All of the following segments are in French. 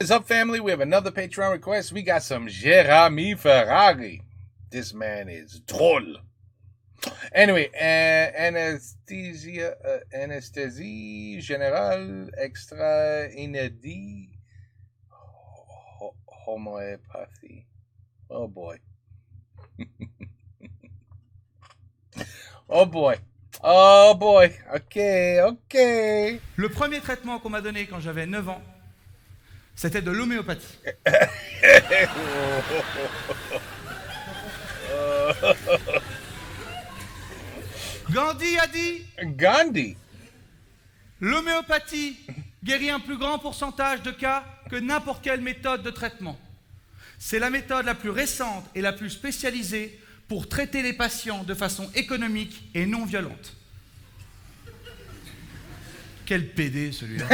What's up, family? We have another Patreon request. We got some Jeremy Ferrari. This man is drôle. Anyway, anesthésie générale extra inédit homéopathie. Oh boy. Oh boy. Oh boy. Ok. Le premier traitement qu'on m'a donné quand j'avais 9 ans, c'était de l'homéopathie. Gandhi a dit Gandhi. l'homéopathie guérit un plus grand pourcentage de cas que n'importe quelle méthode de traitement. C'est la méthode la plus récente et la plus spécialisée pour traiter les patients de façon économique et non violente. Quel PD celui-là.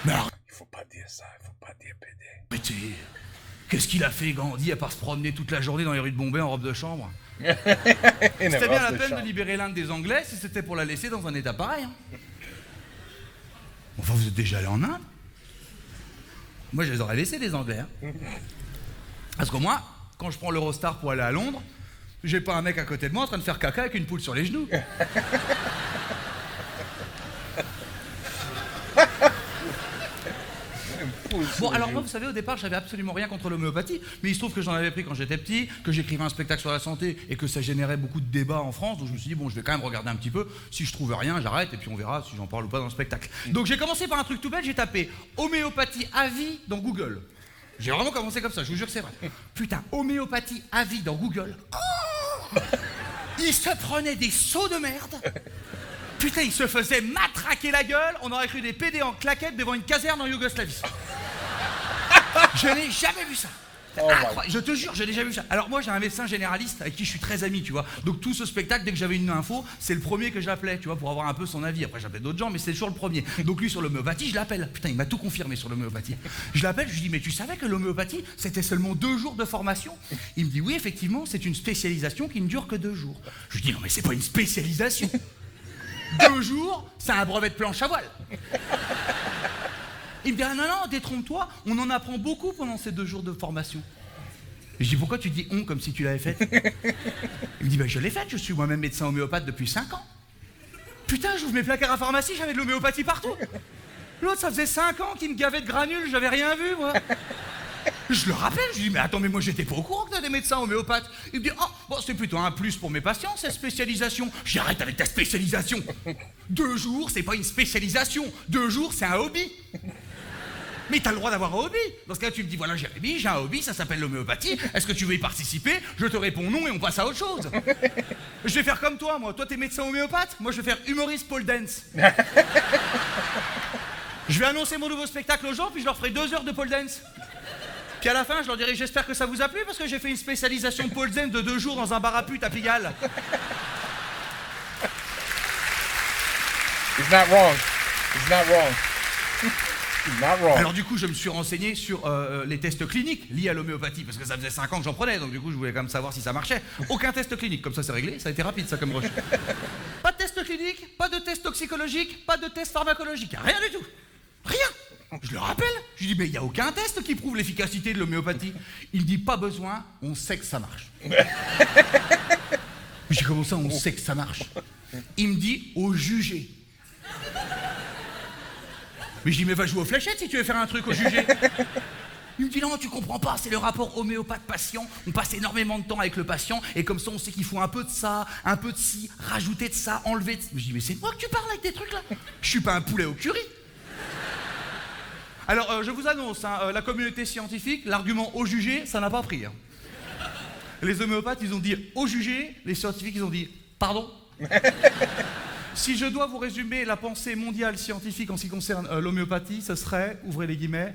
Mais Il faut pas dire ça, il faut pas dire PD. arrêtez. Qu'est-ce qu'il a fait Gandhi à part se promener toute la journée dans les rues de Bombay en robe de chambre? C'était bien la peine de libérer l'Inde des Anglais si c'était pour la laisser dans un état pareil. Hein. Enfin, vous êtes déjà allé en Inde? Moi, je les aurais laissés, les Anglais. Hein. Parce que moi, quand je prends l'Eurostar pour aller à Londres, j'ai pas un mec à côté de moi en train de faire caca avec une poule sur les genoux. Bon, alors moi, vous savez, au départ, j'avais absolument rien contre l'homéopathie, mais il se trouve que j'en avais pris quand j'étais petit, que j'écrivais un spectacle sur la santé et que ça générait beaucoup de débats en France, donc je me suis dit, bon, je vais quand même regarder un petit peu, si je trouve rien, j'arrête, et puis on verra si j'en parle ou pas dans le spectacle. Donc j'ai commencé par un truc tout bête, j'ai tapé homéopathie à vie dans Google. J'ai vraiment commencé comme ça, je vous jure que c'est vrai. Putain, homéopathie à vie dans Google. Oh, il se prenait des sauts de merde. Putain, il se faisait matraquer la gueule, on aurait cru des PD en claquettes devant une caserne en Yougoslavie. Je n'ai jamais vu ça. Je te jure, je n'ai jamais vu ça. Alors moi, j'ai un médecin généraliste avec qui je suis très ami, tu vois. Donc tout ce spectacle, dès que j'avais une info, c'est le premier que j'appelais, tu vois, pour avoir un peu son avis. Après, j'appelais d'autres gens, mais c'est toujours le premier. Donc lui, sur l'homéopathie, je l'appelle. Putain, il m'a tout confirmé sur l'homéopathie. Je l'appelle, je lui dis, mais tu savais que l'homéopathie, c'était seulement 2 jours de formation? Il me dit, oui, effectivement, c'est une spécialisation qui ne dure que 2 jours. Je lui dis, non, mais c'est pas une spécialisation. 2 jours, c'est un brevet de planche à voile. Il me dit, ah non, détrompe-toi, on en apprend beaucoup pendant ces 2 jours de formation. Et je dis, pourquoi tu dis on comme si tu l'avais faite? Il me dit, je l'ai faite, je suis moi-même médecin homéopathe depuis 5 ans. Putain, j'ouvre mes placards à pharmacie, j'avais de l'homéopathie partout. L'autre, ça faisait 5 ans qu'il me gavait de granules, j'avais rien vu, moi. Je le rappelle, je lui dis, mais attends, mais moi j'étais pas au courant que t'as des médecins homéopathes. Il me dit, oh, bon, c'est plutôt un plus pour mes patients, cette spécialisation. J'arrête avec ta spécialisation. 2 jours, c'est pas une spécialisation. 2 jours, c'est un hobby. Mais t'as le droit d'avoir un hobby. Dans ce cas, tu me dis, voilà, Jérémy, j'ai un hobby, ça s'appelle l'homéopathie. Est-ce que tu veux y participer? Je te réponds non et on passe à autre chose. Je vais faire comme toi, moi. Toi, t'es médecin homéopathe. Moi, je vais faire humoriste pole dance. Je vais annoncer mon nouveau spectacle aux gens, puis je leur ferai 2 heures de pole dance. Puis à la fin, je leur dirai, j'espère que ça vous a plu, parce que j'ai fait une spécialisation de pole dance de 2 jours dans un bar à pute à Pigalle. He's not wrong. He's not wrong. Alors du coup, je me suis renseigné sur les tests cliniques liés à l'homéopathie, parce que ça faisait 5 ans que j'en prenais, donc du coup, je voulais quand même savoir si ça marchait. Aucun test clinique, comme ça c'est réglé, ça a été rapide ça comme rush. Pas de test clinique, pas de test toxicologique, pas de test pharmacologique, rien du tout. Rien. Je le rappelle, je lui dis, mais il n'y a aucun test qui prouve l'efficacité de l'homéopathie. Il me dit, pas besoin, on sait que ça marche. J'ai comment ça, on sait que ça marche? Il me dit, au jugé. Mais je dis, mais va jouer aux fléchettes si tu veux faire un truc au jugé. Il me dit, non, tu comprends pas, c'est le rapport homéopathe-patient. On passe énormément de temps avec le patient, et comme ça, on sait qu'il faut un peu de ça, un peu de ci, rajouter de ça, enlever de ça. Je dis, mais c'est moi que tu parles avec des trucs là? Je suis pas un poulet au curry. Alors, je vous annonce, hein, la communauté scientifique, l'argument au jugé, ça n'a pas pris. Hein. Les homéopathes, ils ont dit au jugé, les scientifiques, ils ont dit pardon. Si je dois vous résumer la pensée mondiale scientifique en ce qui concerne l'homéopathie, ce serait, ouvrez les guillemets,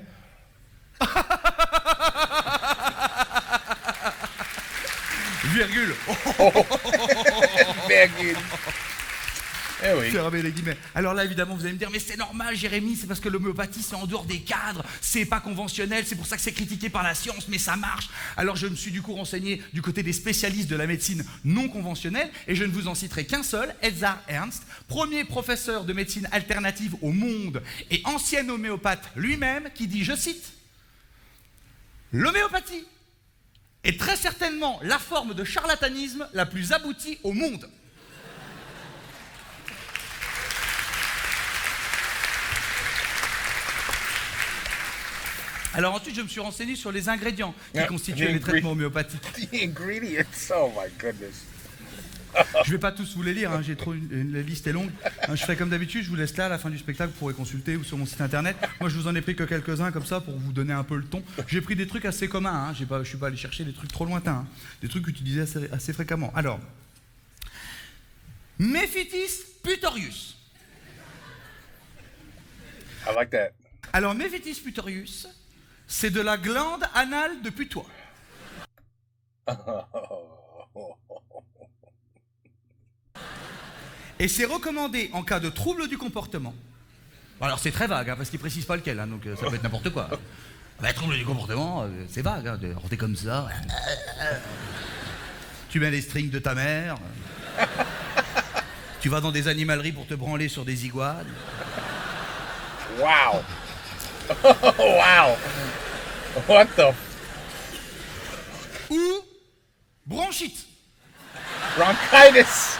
virgule. Virgule. Eh oui. Fermez les guillemets. Alors là, évidemment, vous allez me dire, mais c'est normal, Jérémy, c'est parce que l'homéopathie, c'est en dehors des cadres, c'est pas conventionnel, c'est pour ça que c'est critiqué par la science, mais ça marche. Alors je me suis du coup renseigné du côté des spécialistes de la médecine non conventionnelle, et je ne vous en citerai qu'un seul, Edzard Ernst, premier professeur de médecine alternative au monde et ancien homéopathe lui-même, qui dit, je cite, « L'homéopathie est très certainement la forme de charlatanisme la plus aboutie au monde. » Alors ensuite, je me suis renseigné sur les ingrédients qui constituent les traitements homéopathiques. The ingredients, oh my goodness. Je ne vais pas tous vous les lire, hein, j'ai trop la liste est longue. Hein, je ferai comme d'habitude, je vous laisse là, à la fin du spectacle, vous pourrez consulter ou sur mon site internet. Moi, je vous en ai pris que quelques-uns comme ça pour vous donner un peu le ton. J'ai pris des trucs assez communs, hein, je ne suis pas allé chercher des trucs trop lointains, hein, des trucs utilisés assez fréquemment. Alors, Mephitis putorius. I like that. Alors, Mephitis putorius, c'est de la glande anale de putois. Et c'est recommandé en cas de trouble du comportement. Alors c'est très vague, hein, parce qu'il ne précise pas lequel, hein, donc ça peut être n'importe quoi. Bah, trouble du comportement, c'est vague, hein, alors t'es comme ça. Tu mets les strings de ta mère. Tu vas dans des animaleries pour te branler sur des iguanes. Wow. Wow. What the... Ou bronchite. Bronchitis.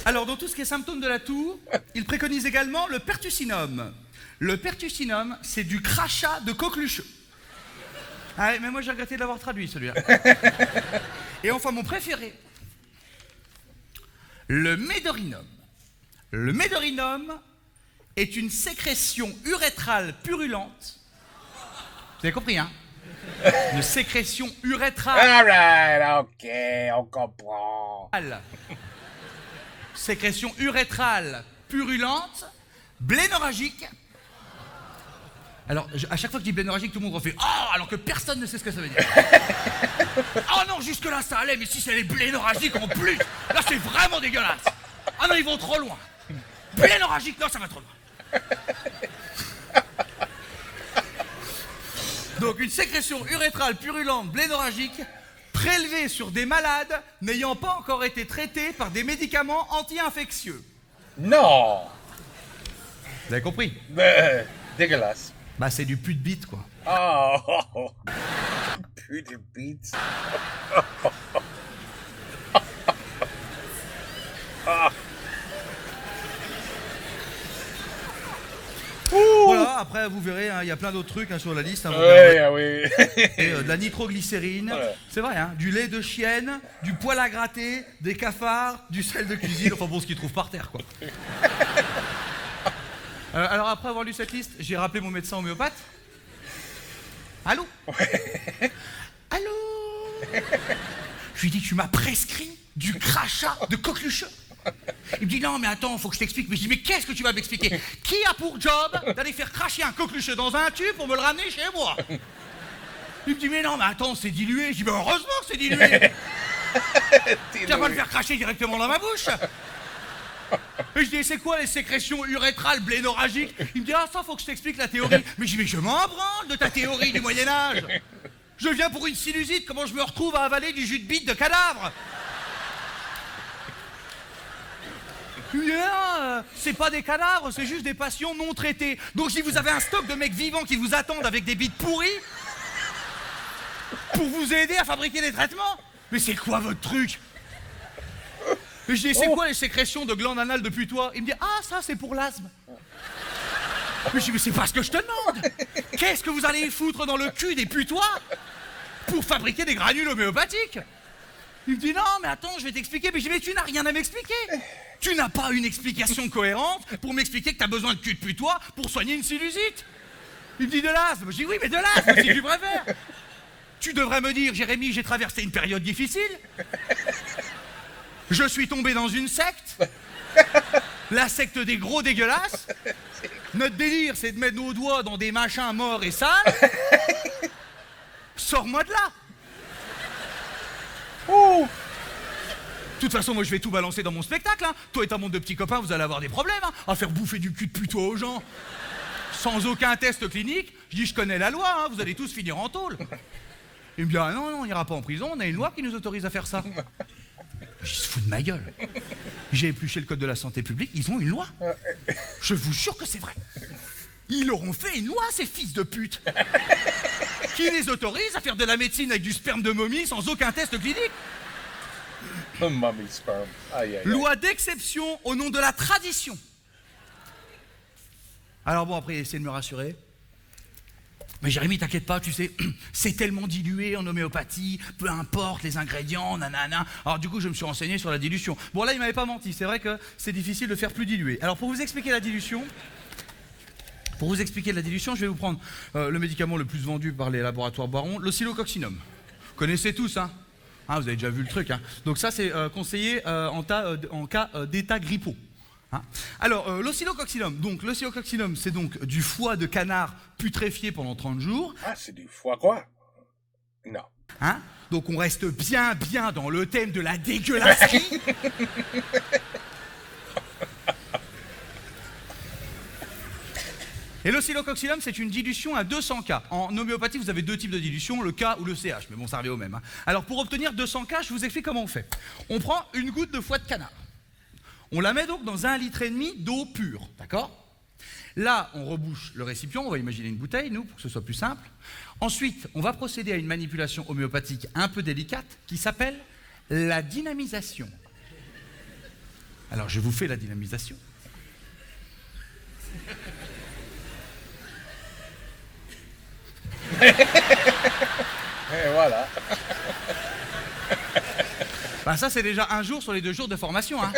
Alors, dans tout ce qui est symptômes de la toux, il préconise également le pertussinum. Le pertussinum, c'est du crachat de coquelucheux. Ah, mais moi, j'ai regretté de l'avoir traduit, celui-là. Et enfin, mon préféré, le médorinum. Le médorinum est une sécrétion urétrale purulente. Vous avez compris, hein? Une sécrétion urétrale. All right, ok, on comprend. Sécrétion urétrale purulente, blénorragique. Alors, à chaque fois que je dis blénorragique, tout le monde refait « Oh !» alors que personne ne sait ce que ça veut dire. « Oh non, jusque-là, ça allait, mais si c'est les blénorragiques en plus, là, c'est vraiment dégueulasse. Ah non, ils vont trop loin. Blénorragique, non, ça va trop loin. » Donc, une sécrétion urétrale purulente blénorragique prélevée sur des malades n'ayant pas encore été traités par des médicaments anti-infectieux. Non. Vous avez compris? Dégueulasse. Bah, c'est du pute bite, quoi. Oh. Putain beats. Voilà, après vous verrez, il y a plein d'autres trucs hein, sur la liste. Hein, Oui. Et, de la nitroglycérine, c'est vrai, hein, du lait de chienne, du poil à gratter, des cafards, du sel de cuisine, enfin bon, ce qu'ils trouvent par terre, quoi. Alors après avoir lu cette liste, j'ai rappelé mon médecin homéopathe. Allô? Allô? Je lui dis, tu m'as prescrit du crachat de coquelucheux. Il me dit, non mais attends, faut que je t'explique. Mais je dis, mais qu'est-ce que tu vas m'expliquer? Qui a pour job d'aller faire cracher un coquelucheux dans un tube pour me le ramener chez moi? Il me dit, mais non, mais attends, c'est dilué. Je dis, mais heureusement que c'est dilué. Tu vas pas le faire cracher directement dans ma bouche. Et je dis, c'est quoi les sécrétions urétrales blénorragiques? Il me dit, ah ça, faut que je t'explique la théorie. Mais je dis, mais je m'en branle de ta théorie du Moyen-Âge. Je viens pour une sinusite, comment je me retrouve à avaler du jus de bite de cadavre? C'est pas des cadavres, c'est juste des patients non traités. Donc je dis, vous avez un stock de mecs vivants qui vous attendent avec des bites pourries pour vous aider à fabriquer des traitements? Mais c'est quoi votre truc? Et je dis, c'est quoi les sécrétions de glandes anales de putois? Il me dit, ah ça c'est pour l'asthme. Mais je dis, mais c'est pas ce que je te demande. Qu'est-ce que vous allez foutre dans le cul des putois pour fabriquer des granules homéopathiques? Il me dit, non mais attends, je vais t'expliquer. Mais je dis, mais tu n'as rien à m'expliquer. Tu n'as pas une explication cohérente pour m'expliquer que tu as besoin de cul de putois pour soigner une sinusite. Il me dit de l'asthme. Je dis oui, mais de l'asthme si tu préfères. Tu devrais me dire, Jérémy, j'ai traversé une période difficile. Je suis tombé dans une secte. La secte des gros dégueulasses. Notre délire, c'est de mettre nos doigts dans des machins morts et sales. Sors-moi de là. Ouh. De toute façon, moi, je vais tout balancer dans mon spectacle. Hein. Toi et ta bande de petits copains, vous allez avoir des problèmes hein, à faire bouffer du cul de puto aux gens. Sans aucun test clinique. Je dis, je connais la loi, hein, vous allez tous finir en tôle. Il me dit, ah non, non, on n'ira pas en prison, on a une loi qui nous autorise à faire ça. Je se fout de ma gueule. J'ai épluché le code de la santé publique, ils ont une loi. Je vous jure que c'est vrai. Ils leur ont fait une loi, ces fils de pute, qui les autorise à faire de la médecine avec du sperme de momie sans aucun test clinique. Mommy sperm. Aïe, aïe, aïe. Loi d'exception au nom de la tradition. Alors bon, après, essayez de me rassurer. Mais Jérémy, t'inquiète pas, tu sais, c'est tellement dilué en homéopathie, peu importe les ingrédients, nanana. Alors du coup, je me suis renseigné sur la dilution. Bon là, il m'avait pas menti, c'est vrai que c'est difficile de faire plus dilué. Alors pour vous expliquer la dilution, je vais vous prendre le médicament le plus vendu par les laboratoires Baron, l'oscillococcinum. Vous connaissez tous, hein, vous avez déjà vu le truc, hein. Donc ça, c'est conseillé en cas d'état grippaux. Hein. Alors, l'oscillococcinum, c'est donc du foie de canard putréfié pendant 30 jours. Ah, c'est du foie quoi? Non. Hein? Donc on reste bien dans le thème de la dégueulasserie. Et l'oscillococcinum, c'est une dilution à 200 K. En homéopathie, vous avez deux types de dilution, le K ou le CH, mais bon, ça revient au même. Hein. Alors pour obtenir 200 K, je vous explique comment on fait. On prend une goutte de foie de canard. On la met donc dans 1,5 litre d'eau pure, d'accord? Là, on rebouche le récipient, on va imaginer une bouteille, nous, pour que ce soit plus simple. Ensuite, on va procéder à une manipulation homéopathique un peu délicate qui s'appelle la dynamisation. Alors, je vous fais la dynamisation. Et voilà. Ben ça, c'est déjà un jour sur les 2 jours de formation, hein.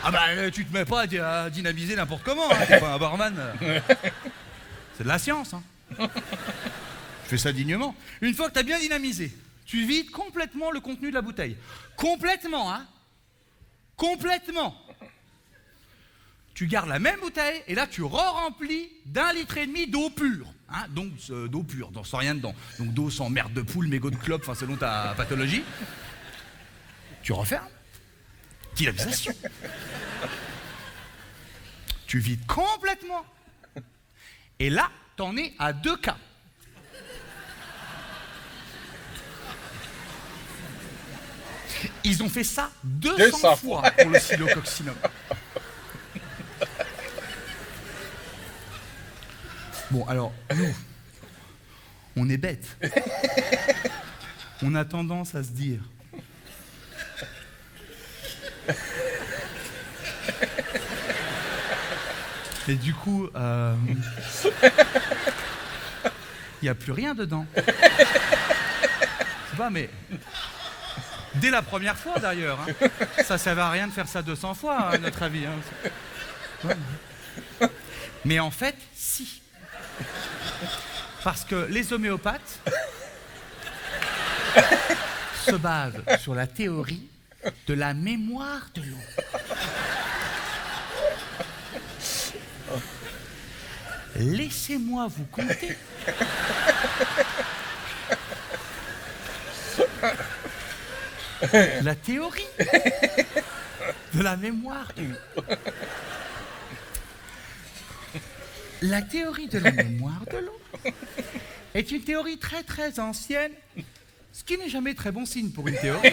Ah bah, tu te mets pas à dynamiser n'importe comment, hein. T'es pas un barman. C'est de la science, hein. Je fais ça dignement. Une fois que t'as bien dynamisé, tu vides complètement le contenu de la bouteille. Complètement, hein. Complètement. Tu gardes la même bouteille et là, tu re-remplis d'1,5 litre d'eau pure. Hein, donc, d'eau pure, sans rien dedans. Donc, d'eau sans merde de poule, mégot de clope, enfin, selon ta pathologie. Tu refermes. Dynamisation. Tu vides complètement. Et là, t'en es à 2 cas. Ils ont fait ça 200 fois pour le oscillococcinum. Bon, alors, nous, on est bêtes. On a tendance à se dire... Et du coup, il n'y a plus rien dedans. Je sais pas, mais... Dès la première fois, d'ailleurs. Hein. Ça ne servait à rien de faire ça 200 fois, à notre avis. Hein. Mais en fait, si. Parce que les homéopathes se basent sur la théorie de la mémoire de l'eau. Laissez-moi vous conter la théorie de la mémoire de l'eau. La théorie de la mémoire de l'eau est une théorie très très ancienne, ce qui n'est jamais très bon signe pour une théorie.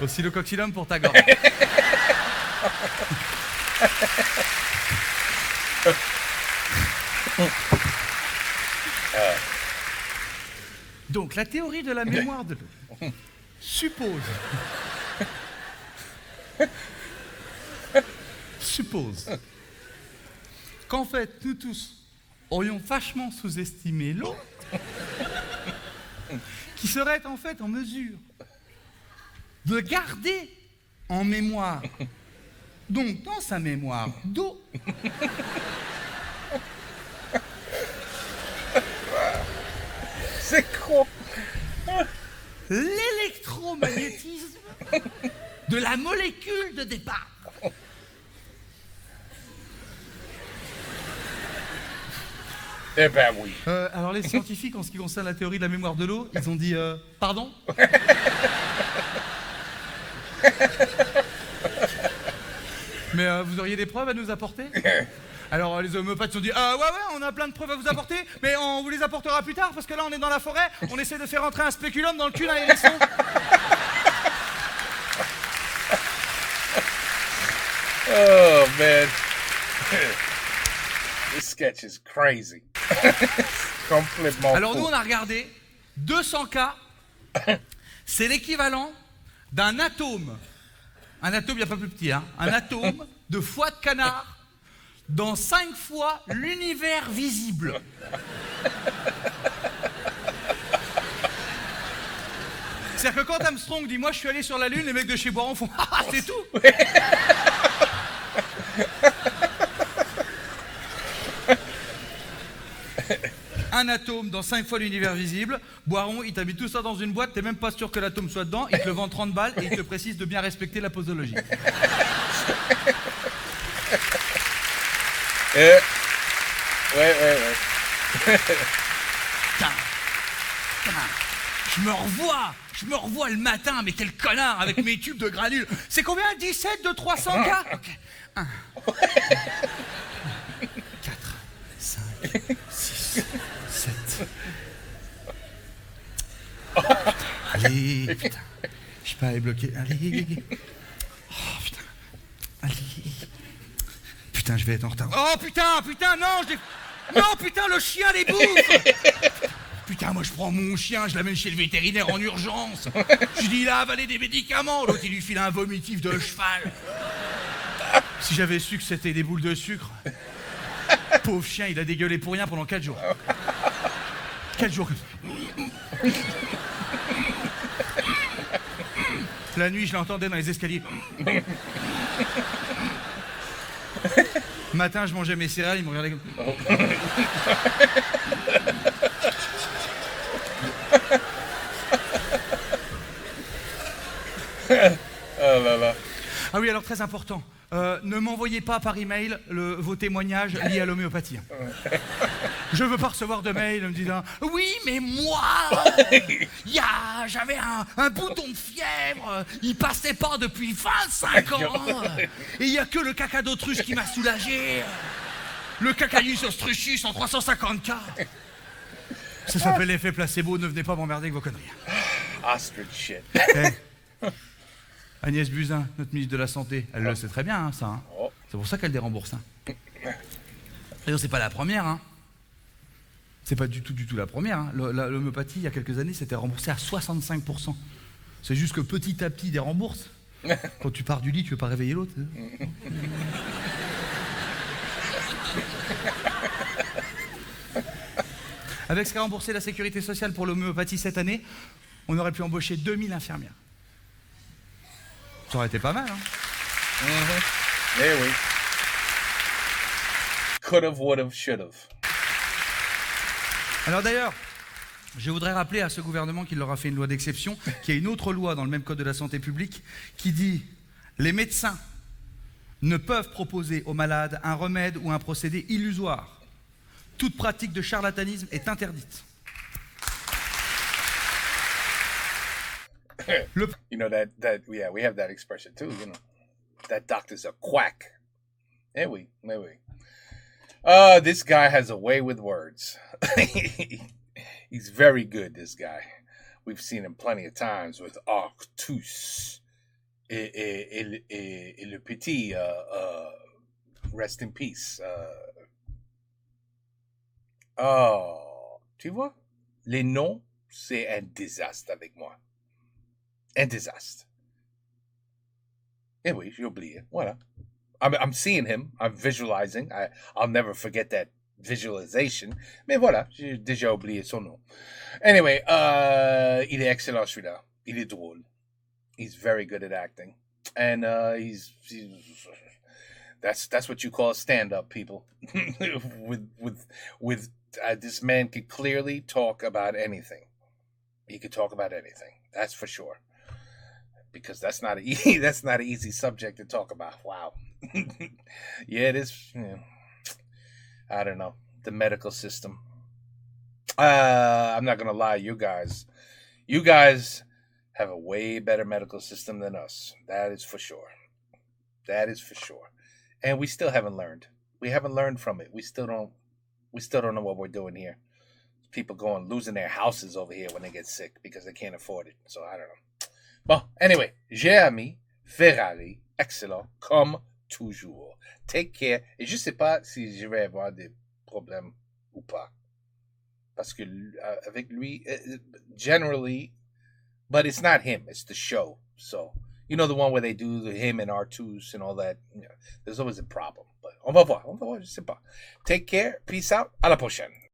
Oscillococcinum pour ta gorge. Donc, la théorie de la mémoire de l'eau suppose qu'en fait, nous tous aurions vachement sous-estimé l'eau, qui serait en fait en mesure de garder en mémoire, donc dans sa mémoire d'eau, C'est quoi? L'électromagnétisme de la molécule de départ. Eh ben oui. Alors les scientifiques, en ce qui concerne la théorie de la mémoire de l'eau, ils ont dit pardon. Mais vous auriez des preuves à nous apporter? Alors les homéopathes se sont dit ouais, on a plein de preuves à vous apporter, mais on vous les apportera plus tard parce que là on est dans la forêt, on essaie de faire rentrer un spéculum dans le cul d'un hérisson. Oh man. This sketch is crazy. Complètement Alors fou. nous on a regardé 200 cas, c'est l'équivalent d'un atome. Un atome, il n'y a pas plus petit, hein. Un atome de foie de canard dans 5 fois l'univers visible. C'est-à-dire que quand Armstrong dit « Moi, je suis allé sur la Lune », les mecs de chez Boiron font « Ah, c'est tout !» Un atome dans 5 fois l'univers visible. Boiron, il t'a mis tout ça dans une boîte, t'es même pas sûr que l'atome soit dedans, il te le vend 30 balles et il te précise de bien respecter la posologie. Ouais. Putain. Je me revois le matin, mais quel connard avec mes tubes de granules. C'est combien? 17 de 300 cas? Ok. 1, 4, 5, 6, 7. Allez, putain. Je suis pas allé bloquer. Allez. Oh, putain. Allez. Putain, je vais être en retard. Oh, putain, non, non, putain, le chien les bouffe. Putain, moi je prends mon chien, je l'amène chez le vétérinaire en urgence. Je dis, il a avalé des médicaments. L'autre, il lui file un vomitif de cheval. Si j'avais su que c'était des boules de sucre. Pauvre chien, il a dégueulé pour rien pendant 4 jours. 4 jours. La nuit, je l'entendais dans les escaliers. Matin, je mangeais mes céréales, il me regardait comme... Oh là là. Ah oui, alors très important, ne m'envoyez pas par email vos témoignages liés à l'homéopathie. Je veux pas recevoir de mail me disant « Oui, mais moi, j'avais un bouton de fièvre, il passait pas depuis 25 ans, et il y a que le caca d'autruche qui m'a soulagé. Le Cacalius ostruchus en 350 cas. » Ça s'appelle l'effet placebo, ne venez pas m'emmerder avec vos conneries. Ostrich shit. Agnès Buzyn, notre ministre de la Santé, elle le sait très bien, hein, ça. Hein. Oh. C'est pour ça qu'elle dérembourse. Hein. D'ailleurs, c'est pas la première. Hein. C'est pas du tout la première. Hein. L'homéopathie, il y a quelques années, c'était remboursé à 65%. C'est juste que petit à petit, il dérembourse. Quand tu pars du lit, tu veux pas réveiller l'autre. Avec ce qu'a remboursé la Sécurité sociale pour l'homéopathie cette année, on aurait pu embaucher 2000 infirmières. Ça aurait été pas mal, hein. Eh oui. Could've, would've, should've. Alors d'ailleurs, je voudrais rappeler à ce gouvernement qu'il leur a fait une loi d'exception, qu'il y a une autre loi dans le même code de la santé publique qui dit « Les médecins ne peuvent proposer aux malades un remède ou un procédé illusoire. Toute pratique de charlatanisme est interdite. » You know we have that expression too, you know. That doctor's a quack. Eh oui. This guy has a way with words. He's very good, this guy. We've seen him plenty of times with Arctus. Et le petit, rest in peace. Tu vois? Les noms, c'est un désastre avec moi. Un désastre. Eh oui, j'ai oublié. Voilà. I'm seeing him. I'm visualizing. I'll never forget that visualization. Mais voilà, j'ai déjà oublié son nom. Anyway, il est excellent celui-là. Il est drôle. He's very good at acting. And That's what you call a stand-up, people. With this man could clearly talk about anything. He could talk about anything. That's for sure. Because that's not that's not an easy subject to talk about. Wow. Yeah, it is. Yeah. I don't know, the medical system. I'm not gonna lie, you guys have a way better medical system than us. That is for sure. That is for sure. And we still haven't learned. We haven't learned from it. We still don't. We still don't know what we're doing here. People going losing their houses over here when they get sick because they can't afford it. So I don't know. Bon, anyway, Jérémy Ferrari, excellent comme toujours. Take care. Et je sais pas si je vais avoir des problèmes ou pas. Parce que avec lui, generally, but it's not him, it's the show. So, you know the one where they do him and R2s and all that. You know, there's always a problem. But on va voir, je sais pas. Take care, peace out, à la prochaine.